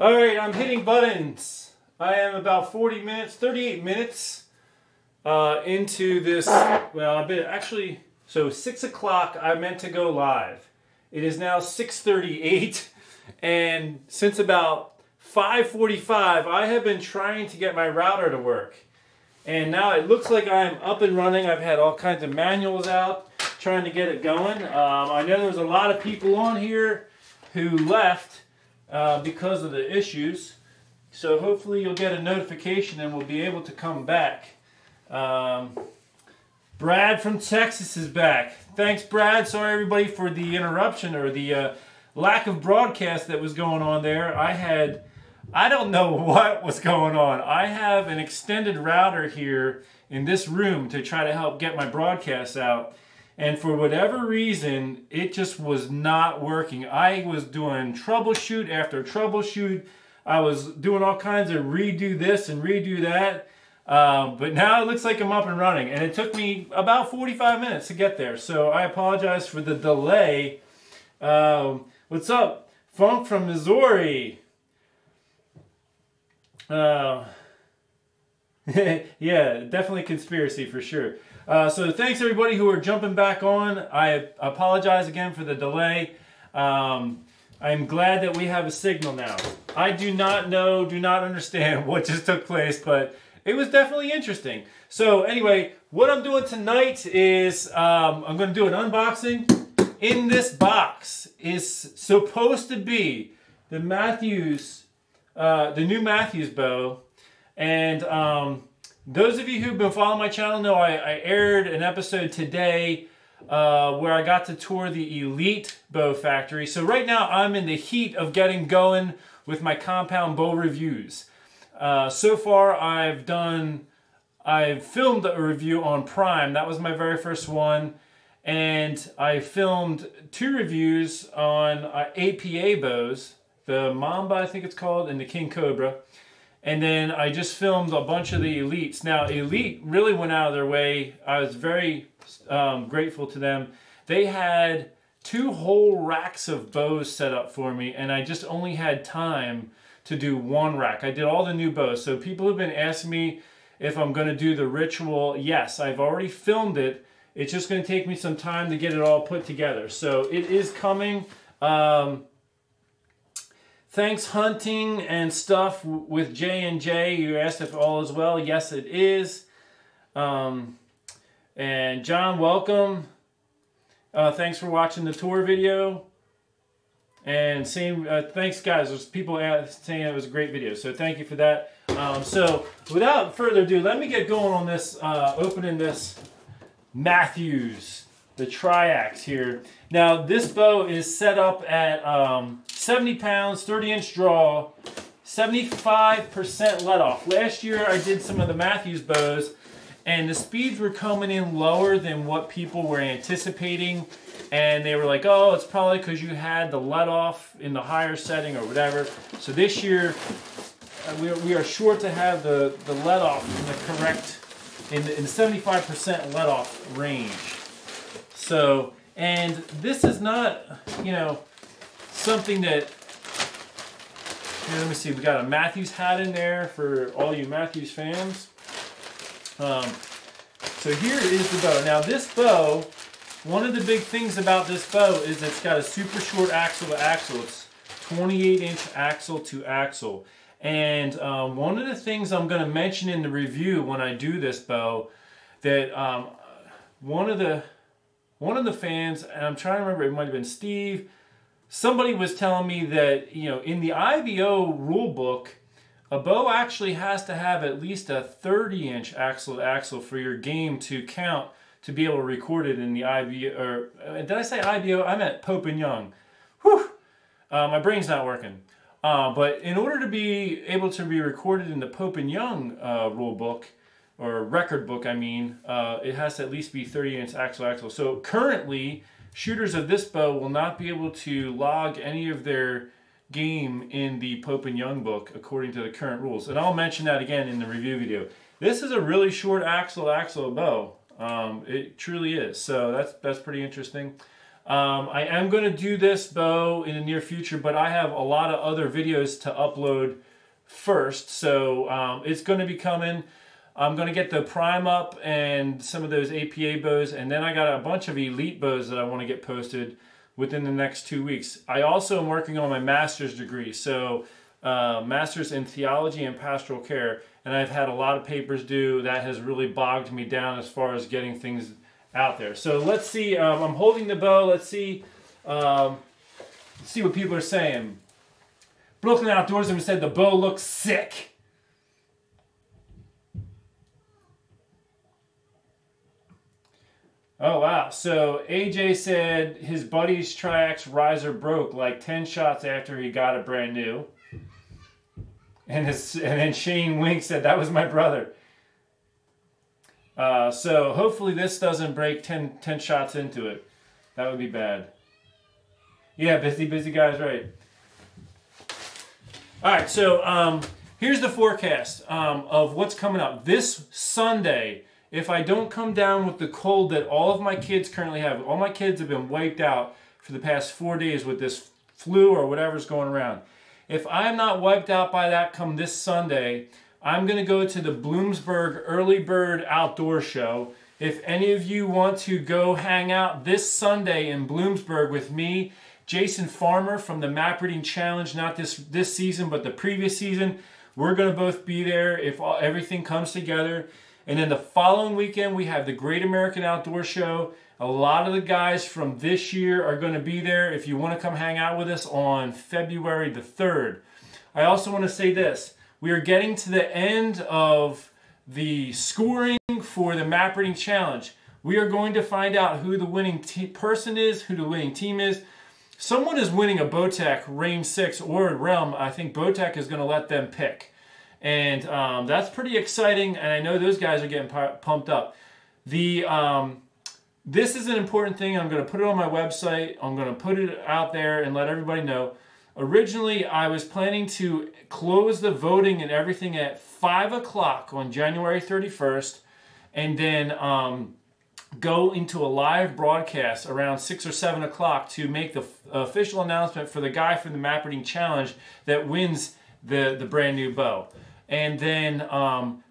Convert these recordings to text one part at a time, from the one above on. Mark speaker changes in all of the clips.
Speaker 1: All right, I'm hitting buttons. I am about 38 minutes into this. Well, I've been actually, so 6 o'clock I meant to go live. It is now 6:38, and since about 5:45 I have been trying to get my router to work. And now it looks like I'm up and running. I've had all kinds of manuals out trying to get it going. I know there's a lot of people on here who left because of the issues. So hopefully you'll get a notification and we'll be able to come back. Brad from Texas is back. Thanks, Brad. Sorry, everybody, for the interruption or the lack of broadcast that was going on there. I don't know what was going on. I have an extended router here in this room to try to help get my broadcasts out. And for whatever reason, it just was not working. I was doing troubleshoot after troubleshoot. I was doing all kinds of redo this and redo that. But now it looks like I'm up and running. And it took me about 45 minutes to get there. So I apologize for the delay. What's up? Funk from Missouri. Yeah, definitely conspiracy for sure. So thanks everybody who are jumping back on. I apologize again for the delay. I'm glad that we have a signal now. I do not understand what just took place, but it was definitely interesting. So anyway, what I'm doing tonight is I'm going to do an unboxing. In this box is supposed to be the new Matthews bow. And those of you who've been following my channel know I aired an episode today where I got to tour the Elite Bow Factory. So right now I'm in the heat of getting going with my compound bow reviews. So far I've filmed a review on Prime. That was my very first one. And I filmed 2 reviews on APA bows. The Mamba, I think it's called, and the King Cobra. And then I just filmed a bunch of the Elites. Now, Elite really went out of their way. I was very grateful to them. They had 2 whole racks of bows set up for me, and I just only had time to do 1 rack. I did all the new bows. So people have been asking me if I'm going to do the ritual. Yes, I've already filmed it. It's just going to take me some time to get it all put together. So it is coming. Thanks Hunting and Stuff with J&J. You asked if all is well. Yes, it is. And John, welcome. Thanks for watching the tour video. And thanks guys. There's people saying it was a great video. So thank you for that. So without further ado, let me get going on this, opening this Matthews, the Triax here. Now this bow is set up at 70 pounds, 30-inch draw, 75% let off. Last year I did some of the Matthews bows and the speeds were coming in lower than what people were anticipating, and they were like, oh, it's probably because you had the let off in the higher setting or whatever. So this year we are sure to have the let off in the correct, in the 75% let off range. So, and this is not, you know, something that, here, let me see, we got a Matthews hat in there for all you Matthews fans. So here is the bow. Now this bow, one of the big things about this bow is it's got a super short axle to axle. It's 28-inch axle to axle. And one of the things I'm going to mention in the review when I do this bow, that one of the fans, and I'm trying to remember, it might have been Steve, somebody was telling me that, you know, in the IBO rule book, a bow actually has to have at least a 30-inch axle to axle for your game to count to be able to record it in the IBO, or did I say IBO? I meant Pope and Young. Whew! My brain's not working. But in order to be able to be recorded in the Pope and Young rule book, or record book, I mean, it has to at least be 30-inch axle to axle. So currently, shooters of this bow will not be able to log any of their game in the Pope and Young book according to the current rules. And I'll mention that again in the review video. This is a really short axle to axle bow. It truly is. So that's pretty interesting. I am going to do this bow in the near future, but I have a lot of other videos to upload first, so it's going to be coming. I'm going to get the prime up and some of those APA bows, and then I got a bunch of elite bows that I want to get posted within the next 2 weeks. I also am working on my master's degree, so master's in theology and pastoral care, and I've had a lot of papers due. That has really bogged me down as far as getting things out there. So let's see, I'm holding the bow. Let's see what people are saying. Brooklyn Outdoorsman said the bow looks sick. Oh, wow. So AJ said his buddy's Triax riser broke like 10 shots after he got it brand new. And then Shane Wink said, that was my brother. So hopefully this doesn't break 10 shots into it. That would be bad. Yeah, busy guy's right. All right, so here's the forecast of what's coming up. This Sunday, if I don't come down with the cold that all of my kids currently have, all my kids have been wiped out for the past 4 days with this flu or whatever's going around. If I'm not wiped out by that come this Sunday, I'm going to go to the Bloomsburg Early Bird Outdoor Show. If any of you want to go hang out this Sunday in Bloomsburg with me, Jason Farmer from the Map Reading Challenge, not this season, but the previous season, we're going to both be there if everything comes together. And then the following weekend, we have the Great American Outdoor Show. A lot of the guys from this year are going to be there if you want to come hang out with us on February the 3rd. I also want to say this. We are getting to the end of the scoring for the Map Reading Challenge. We are going to find out who the winning person is, who the winning team is. Someone is winning a Bowtech Range 6 or a Realm. I think Bowtech is going to let them pick. And that's pretty exciting, and I know those guys are getting pumped up. This is an important thing. I'm going to put it on my website. I'm going to put it out there and let everybody know. Originally, I was planning to close the voting and everything at 5 o'clock on January 31st, and then go into a live broadcast around 6 or 7 o'clock to make the official announcement for the guy from the Map Reading Challenge that wins the brand new bow. And then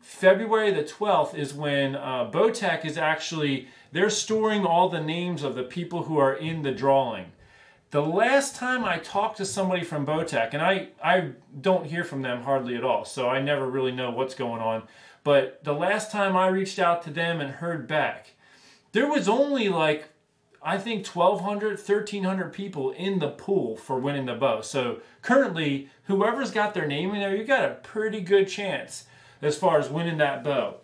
Speaker 1: February the 12th is when Bowtech is actually, they're storing all the names of the people who are in the drawing. The last time I talked to somebody from Bowtech, and I don't hear from them hardly at all, so I never really know what's going on, but the last time I reached out to them and heard back, there was only like, I think 1,200, 1,300 people in the pool for winning the bow. So currently, whoever's got their name in there, you got a pretty good chance as far as winning that bow.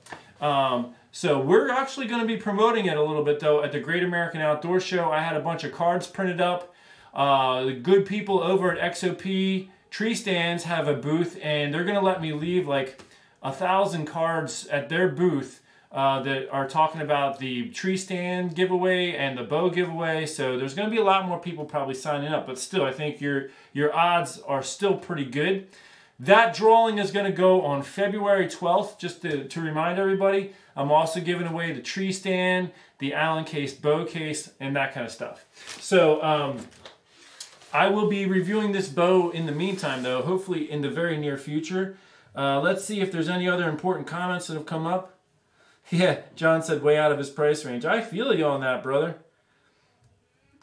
Speaker 1: So we're actually going to be promoting it a little bit though at the Great American Outdoor Show. I had a bunch of cards printed up. The good people over at XOP Tree Stands have a booth, and they're going to let me leave like 1,000 cards at their booth that are talking about the tree stand giveaway and the bow giveaway. So there's going to be a lot more people probably signing up, but still I think your odds are still pretty good. That drawing is going to go on February 12th, just to remind everybody. I'm also giving away the tree stand, the Allen case, bow case, and that kind of stuff. So I will be reviewing this bow in the meantime though, hopefully in the very near future. Let's see if there's any other important comments that have come up. Yeah, John said way out of his price range. I feel you on that, brother.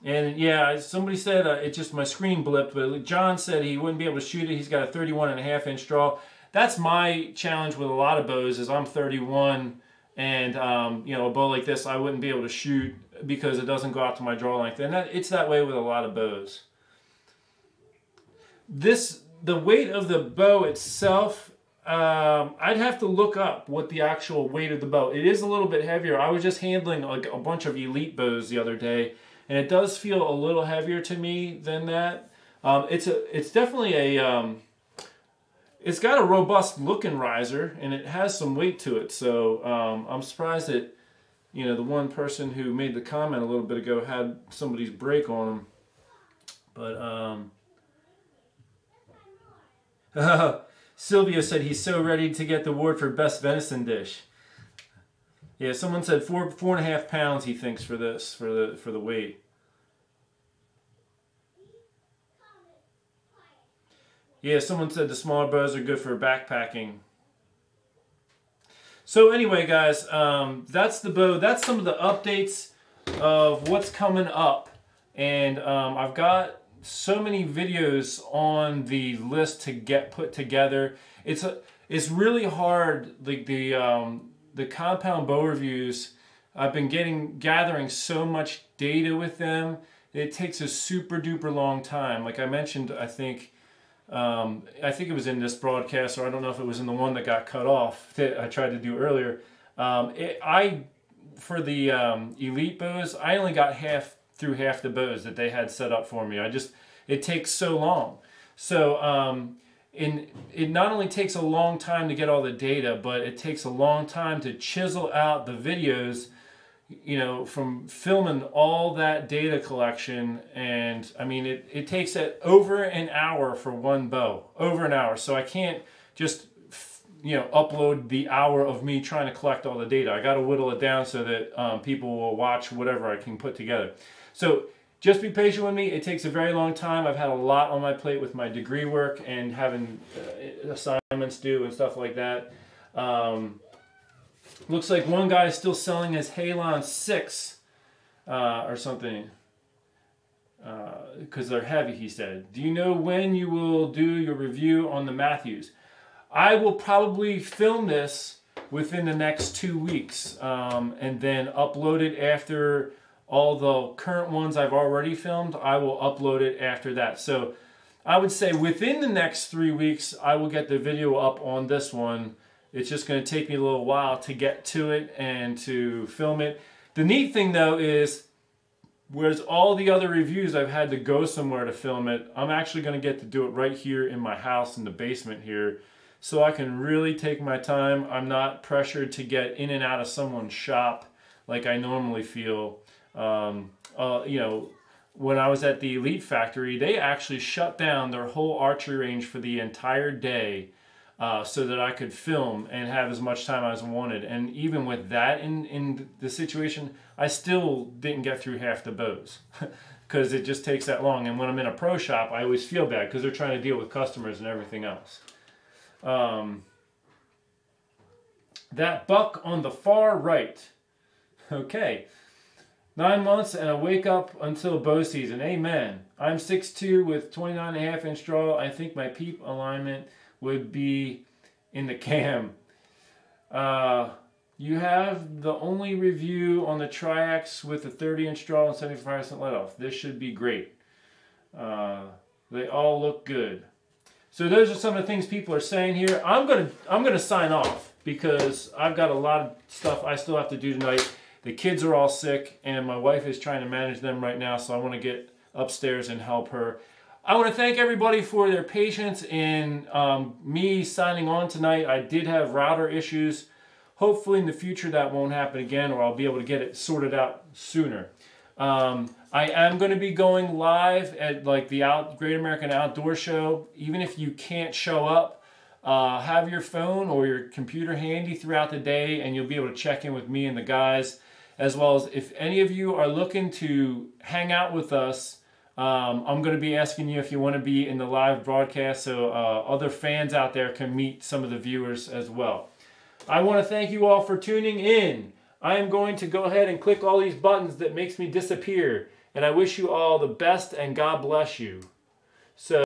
Speaker 1: And yeah, somebody said it just, my screen blipped, but John said he wouldn't be able to shoot it. He's got a 31.5-inch draw. That's my challenge with a lot of bows is I'm 31, and you know, a bow like this I wouldn't be able to shoot because it doesn't go out to my draw length. And it's that way with a lot of bows. The weight of the bow itself, I'd have to look up what the actual weight of the bow. It is a little bit heavier. I was just handling like a bunch of elite bows the other day, and it does feel a little heavier to me than that. It's definitely a it's got a robust looking riser, and it has some weight to it. So I'm surprised that, you know, the one person who made the comment a little bit ago had somebody's brake on them. But Silvio said he's so ready to get the award for best venison dish. Yeah, someone said 4.5 pounds he thinks for this, for the weight. Yeah, someone said the smaller bows are good for backpacking. So anyway, guys, that's the bow. That's some of the updates of what's coming up. And I've got so many videos on the list to get put together. It's really hard, like the compound bow reviews. I've been gathering so much data with them. It takes a super duper long time. Like I mentioned, I think it was in this broadcast, or I don't know if it was in the one that got cut off that I tried to do earlier. For the elite bows, I only got through half the bows that they had set up for me. It takes so long. So it not only takes a long time to get all the data, but it takes a long time to chisel out the videos, you know, from filming all that data collection. And I mean, it takes over an hour for one bow, over an hour. So I can't just, you know, upload the hour of me trying to collect all the data. I got to whittle it down so that people will watch whatever I can put together. So just be patient with me. It takes a very long time. I've had a lot on my plate with my degree work and having assignments due and stuff like that. Looks like one guy is still selling his Halon 6 or something because they're heavy, he said. Do you know when you will do your review on the Matthews? I will probably film this within the next 2 weeks and then upload it after all the current ones I've already filmed. I will upload it after that. So I would say within the next 3 weeks, I will get the video up on this one. It's just going to take me a little while to get to it and to film it. The neat thing though is, whereas all the other reviews I've had to go somewhere to film it, I'm actually going to get to do it right here in my house in the basement here. So I can really take my time. I'm not pressured to get in and out of someone's shop like I normally feel. You know, when I was at the Elite Factory, they actually shut down their whole archery range for the entire day. So that I could film and have as much time as I wanted. And even with that in the situation, I still didn't get through half the bows because it just takes that long. And when I'm in a pro shop, I always feel bad because they're trying to deal with customers and everything else. That buck on the far right. Okay. 9 months and I wake up until bow season. Amen. I'm 6'2" with 29.5-inch draw. I think my peep alignment would be in the cam. You have the only review on the Triax with a 30-inch draw and 75% let off. This should be great. They all look good. So those are some of the things people are saying here. I'm gonna sign off because I've got a lot of stuff I still have to do tonight. The kids are all sick and my wife is trying to manage them right now, so I want to get upstairs and help her. I want to thank everybody for their patience in me signing on tonight. I did have router issues. Hopefully in the future that won't happen again, or I'll be able to get it sorted out sooner. I am going to be going live at like the Great American Outdoor Show. Even if you can't show up, have your phone or your computer handy throughout the day and you'll be able to check in with me and the guys. As well as if any of you are looking to hang out with us, I'm going to be asking you if you want to be in the live broadcast so other fans out there can meet some of the viewers as well. I want to thank you all for tuning in. I am going to go ahead and click all these buttons that makes me disappear. And I wish you all the best and God bless you. So.